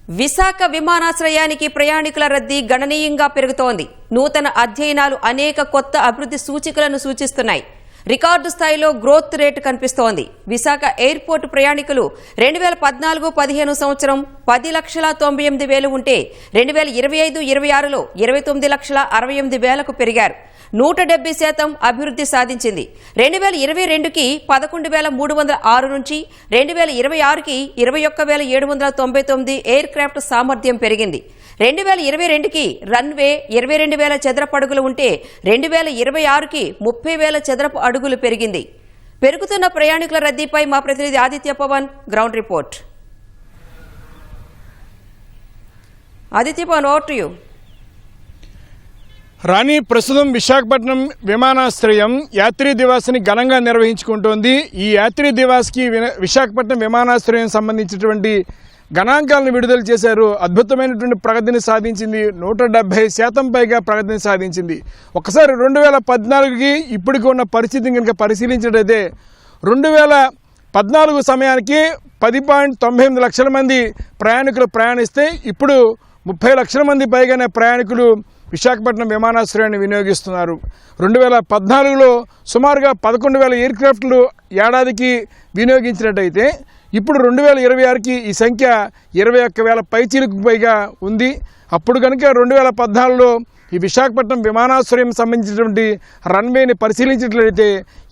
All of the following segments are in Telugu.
విశాఖ విమానాశ్రయానికి ప్రయాణికుల రద్దీ గణనీయంగా పెరుగుతోంది. నూతన అధ్యయనాలు అనేక కొత్త అభివృద్ధి సూచికలను సూచిస్తున్నాయి. రికార్డు స్థాయిలో గ్రోత్ రేటు కనిపిస్తోంది. విశాఖ ఎయిర్పోర్టు ప్రయాణికులు 2014-15 సంవత్సరం 10,98,000 ఉంటే 2025-26లో 29,68,000కు పెరిగారు. 170% అభివృద్ధి సాధించింది. 2022కి 11,306 నుంచి 2026కి 21,799 ఎయిర్ క్రాఫ్ట్ సామర్థ్యం పెరిగింది. 2022కి రన్వే 22,000 చదరపు అడుగులు ఉంటే 2026కి 30,000 చదరపు అడుగులు పెరిగింది. పెరుగుతున్న ప్రయాణికుల రద్దీపై మా ప్రతినిధి Aditya Pavan ground report. Aditya Pavan, over to you. Rani, ప్రస్తుతం విశాఖపట్నం విమానాశ్రయం యాత్రీ దివాస్ని ఘనంగా నిర్వహించుకుంటోంది. ఈ యాత్రీ దివాస్కి విశాఖపట్నం విమానాశ్రయం సంబంధించినటువంటి గణాంకాలను విడుదల చేశారు. అద్భుతమైనటువంటి ప్రగతిని సాధించింది. 170% పైగా ప్రగతిని సాధించింది. ఒకసారి 2014కి ఇప్పటికి ఉన్న పరిస్థితిని కనుక పరిశీలించినట్లయితే 2014 సమయానికి 10.98 లక్షల మంది ప్రయాణికులు ప్రయాణిస్తే ఇప్పుడు 30 లక్షల మంది పైగానే ప్రయాణికులు విశాఖపట్నం విమానాశ్రయాన్ని వినియోగిస్తున్నారు. 2014లో సుమారుగా 11,000 ఎయిర్ క్రాఫ్ట్లు ఏడాదికి వినియోగించినట్టయితే ఇప్పుడు 2026కి ఈ సంఖ్య 21,000 పైచీలకు పైగా ఉంది. అప్పుడు కనుక 2014లో ఈ విశాఖపట్నం విమానాశ్రయం సంబంధించినటువంటి రన్వేని పరిశీలించినట్లయితే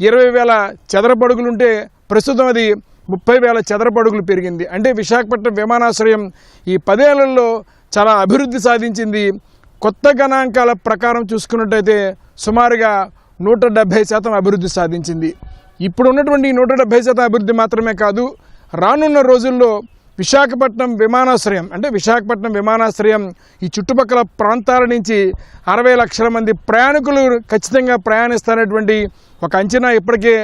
20,000 చదరపు అడుగులుంటే ప్రస్తుతం అది 30,000 చదరపు అడుగులు పెరిగింది. అంటే విశాఖపట్నం విమానాశ్రయం ఈ 10 ఏళ్లలో చాలా అభివృద్ధి సాధించింది. కొత్త గణాంకాల ప్రకారం చూసుకున్నట్టయితే సుమారుగా 170% అభివృద్ధి సాధించింది. ఇప్పుడు ఉన్నటువంటి 170% అభివృద్ధి మాత్రమే కాదు, రానున్న రోజుల్లో విశాఖపట్నం విమానాశ్రయం అంటే విశాఖపట్నం విమానాశ్రయం ఈ చుట్టుపక్కల ప్రాంతాల నుంచి 60 లక్షల మంది ప్రయాణికులు ఖచ్చితంగా ప్రయాణిస్తారనేటువంటి ఒక అంచనా ఇప్పటికే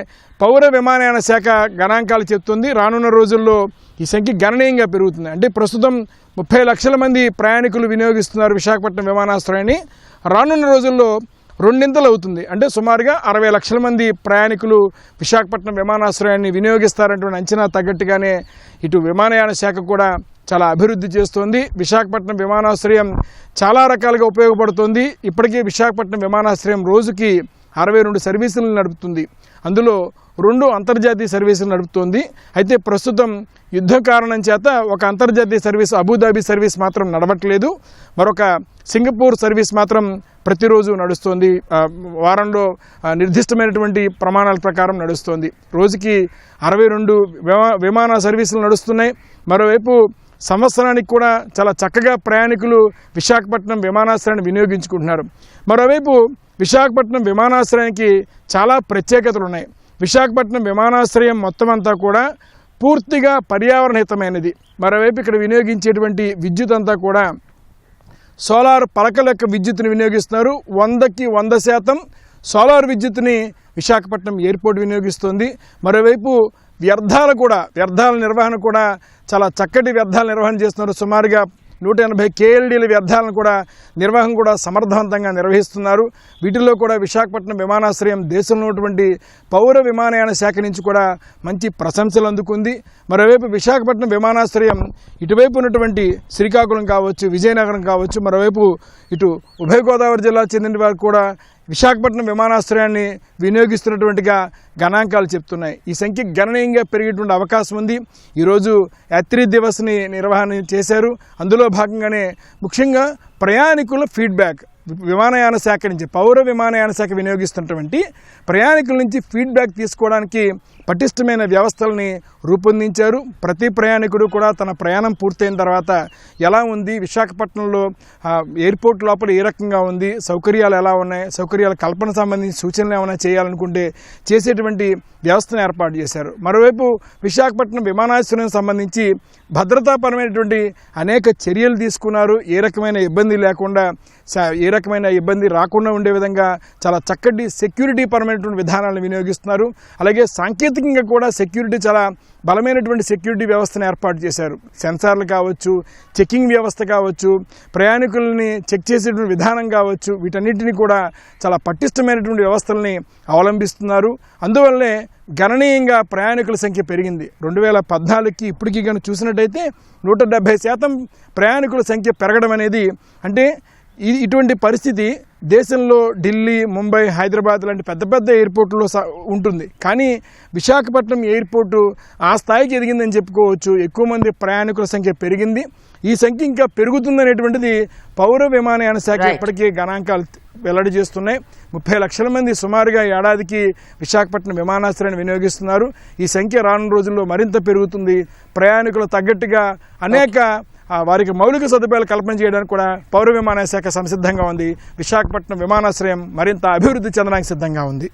పౌర విమానయాన శాఖ గణాంకాలు చెప్తుంది. రానున్న రోజుల్లో ఈ సంఖ్య గణనీయంగా పెరుగుతుంది. అంటే ప్రస్తుతం 30 లక్షల మంది ప్రయాణికులు వినియోగిస్తున్నారు విశాఖపట్నం విమానాశ్రయాన్ని. రానున్న రోజుల్లో రెండింతలు అవుతుంది. అంటే సుమారుగా 60 లక్షల మంది ప్రయాణికులు విశాఖపట్నం విమానాశ్రయాన్ని వినియోగిస్తారనేటువంటి అంచనా తగ్గట్టుగానే ఇటు విమానయాన శాఖ కూడా చాలా అభివృద్ధి చేస్తోంది. విశాఖపట్నం విమానాశ్రయం చాలా రకాలుగా ఉపయోగపడుతుంది. ఇప్పటికే విశాఖపట్నం విమానాశ్రయం రోజుకి 62 సర్వీసులు నడుపుతుంది. అందులో 2 అంతర్జాతీయ సర్వీసులు నడుపుతోంది. అయితే ప్రస్తుతం యుద్ధం కారణం చేత ఒక అంతర్జాతీయ సర్వీస్ అబుదాబి సర్వీస్ మాత్రం నడవట్లేదు. మరొక సింగపూర్ సర్వీస్ మాత్రం ప్రతిరోజు నడుస్తోంది. వారంలో నిర్దిష్టమైనటువంటి ప్రమాణాల ప్రకారం నడుస్తోంది. రోజుకి 62 విమాన సర్వీసులు నడుస్తున్నాయి. మరోవైపు సంవత్సరానికి కూడా చాలా చక్కగా ప్రయాణికులు విశాఖపట్నం విమానాశ్రయాన్ని వినియోగించుకుంటున్నారు. మరోవైపు విశాఖపట్నం విమానాశ్రయానికి చాలా ప్రత్యేకతలు ఉన్నాయి. విశాఖపట్నం విమానాశ్రయం మొత్తం అంతా కూడా పూర్తిగా పర్యావరణహితమైనది. మరోవైపు ఇక్కడ వినియోగించేటువంటి విద్యుత్ అంతా కూడా సోలార్ పలకల యొక్క విద్యుత్తుని వినియోగిస్తున్నారు. 100కి 100% సోలార్ విద్యుత్తుని విశాఖపట్నం ఎయిర్పోర్ట్ వినియోగిస్తుంది. మరోవైపు వ్యర్థాల నిర్వహణ కూడా చాలా చక్కటి వ్యర్థాల నిర్వహణ చేస్తున్నారు. సుమారుగా 180 KLDల వ్యర్థాలను కూడా నిర్వహణ కూడా సమర్థవంతంగా నిర్వహిస్తున్నారు. వీటిల్లో కూడా విశాఖపట్నం విమానాశ్రయం దేశంలో ఉన్నటువంటి పౌర విమానయాన శాఖ నుంచి కూడా మంచి ప్రశంసలు అందుకుంది. మరోవైపు విశాఖపట్నం విమానాశ్రయం ఇటువైపు ఉన్నటువంటి శ్రీకాకుళం కావచ్చు, విజయనగరం కావచ్చు, మరోవైపు ఇటు ఉభయ గోదావరి జిల్లా చెందిన వారు కూడా విశాఖపట్నం విమానాశ్రయాన్ని వినియోగిస్తున్నటువంటిగా గణాంకాలు చెప్తున్నాయి. ఈ సంఖ్య గణనీయంగా పెరిగేటువంటి అవకాశం ఉంది. ఈరోజు యాత్రీ దివస్ని నిర్వహణ చేశారు. అందులో భాగంగానే ముఖ్యంగా ప్రయాణికుల ఫీడ్బ్యాక్ విమానయాన శాఖ నుంచి పౌర విమానయాన శాఖ వినియోగిస్తున్నటువంటి ప్రయాణికుల నుంచి ఫీడ్బ్యాక్ తీసుకోవడానికి పటిష్టమైన వ్యవస్థల్ని రూపొందించారు. ప్రతి ప్రయాణికుడు కూడా తన ప్రయాణం పూర్తయిన తర్వాత ఎలా ఉంది, విశాఖపట్నంలో ఎయిర్పోర్ట్ లోపల ఏ రకంగా ఉంది, సౌకర్యాలు ఎలా ఉన్నాయి, సౌకర్యాల కల్పన సంబంధించి సూచనలు ఏమైనా చేయాలనుకుంటే చేసేటువంటి వ్యవస్థను ఏర్పాటు చేశారు. మరోవైపు విశాఖపట్నం విమానాశ్రయం సంబంధించి భద్రతాపరమైనటువంటి అనేక చర్యలు తీసుకున్నారు. ఏ రకమైన ఇబ్బంది లేకుండా, ఏ రకమైన ఇబ్బంది రాకుండా ఉండే విధంగా చాలా చక్కటి సెక్యూరిటీ పరమైనటువంటి విధానాలను వినియోగిస్తున్నారు. అలాగే సాంకేతిక ఆర్థికంగా కూడా సెక్యూరిటీ చాలా బలమైనటువంటి సెక్యూరిటీ వ్యవస్థను ఏర్పాటు చేశారు. సెన్సార్లు కావచ్చు, చెకింగ్ వ్యవస్థ కావచ్చు, ప్రయాణికుల్ని చెక్ చేసేటువంటి విధానం కావచ్చు, వీటన్నిటిని కూడా చాలా పటిష్టమైనటువంటి వ్యవస్థల్ని అవలంబిస్తున్నారు. అందువల్లే గణనీయంగా ప్రయాణికుల సంఖ్య పెరిగింది. 2014కి ఇప్పటికీ కనుక చూసినట్టయితే 170% ప్రయాణికుల సంఖ్య పెరగడం అనేది, అంటే ఇటువంటి పరిస్థితి దేశంలో ఢిల్లీ, ముంబై, హైదరాబాద్ లాంటి పెద్ద పెద్ద ఎయిర్పోర్టుల్లో ఉంటుంది. కానీ విశాఖపట్నం ఎయిర్పోర్టు ఆ స్థాయికి ఎదిగిందని చెప్పుకోవచ్చు. ఎక్కువ మంది ప్రయాణికుల సంఖ్య పెరిగింది. ఈ సంఖ్య ఇంకా పెరుగుతుందనేటువంటిది పౌర విమానయాన శాఖ ఇప్పటికీ గణాంకాలు వెల్లడి చేస్తున్నాయి. 30 లక్షల మంది సుమారుగా ఏడాదికి విశాఖపట్నం విమానాశ్రయాన్ని వినియోగిస్తున్నారు. ఈ సంఖ్య రానున్న రోజుల్లో మరింత పెరుగుతుంది. ప్రయాణికులు తగ్గట్టుగా అనేక వారికి మౌలిక సదుపాయాలు కల్పన చేయడానికి కూడా పౌర విమానయాన శాఖ సంసిద్ధంగా ఉంది. విశాఖపట్నం విమానాశ్రయం మరింత అభివృద్ధి చెందడానికి సిద్ధంగా ఉంది.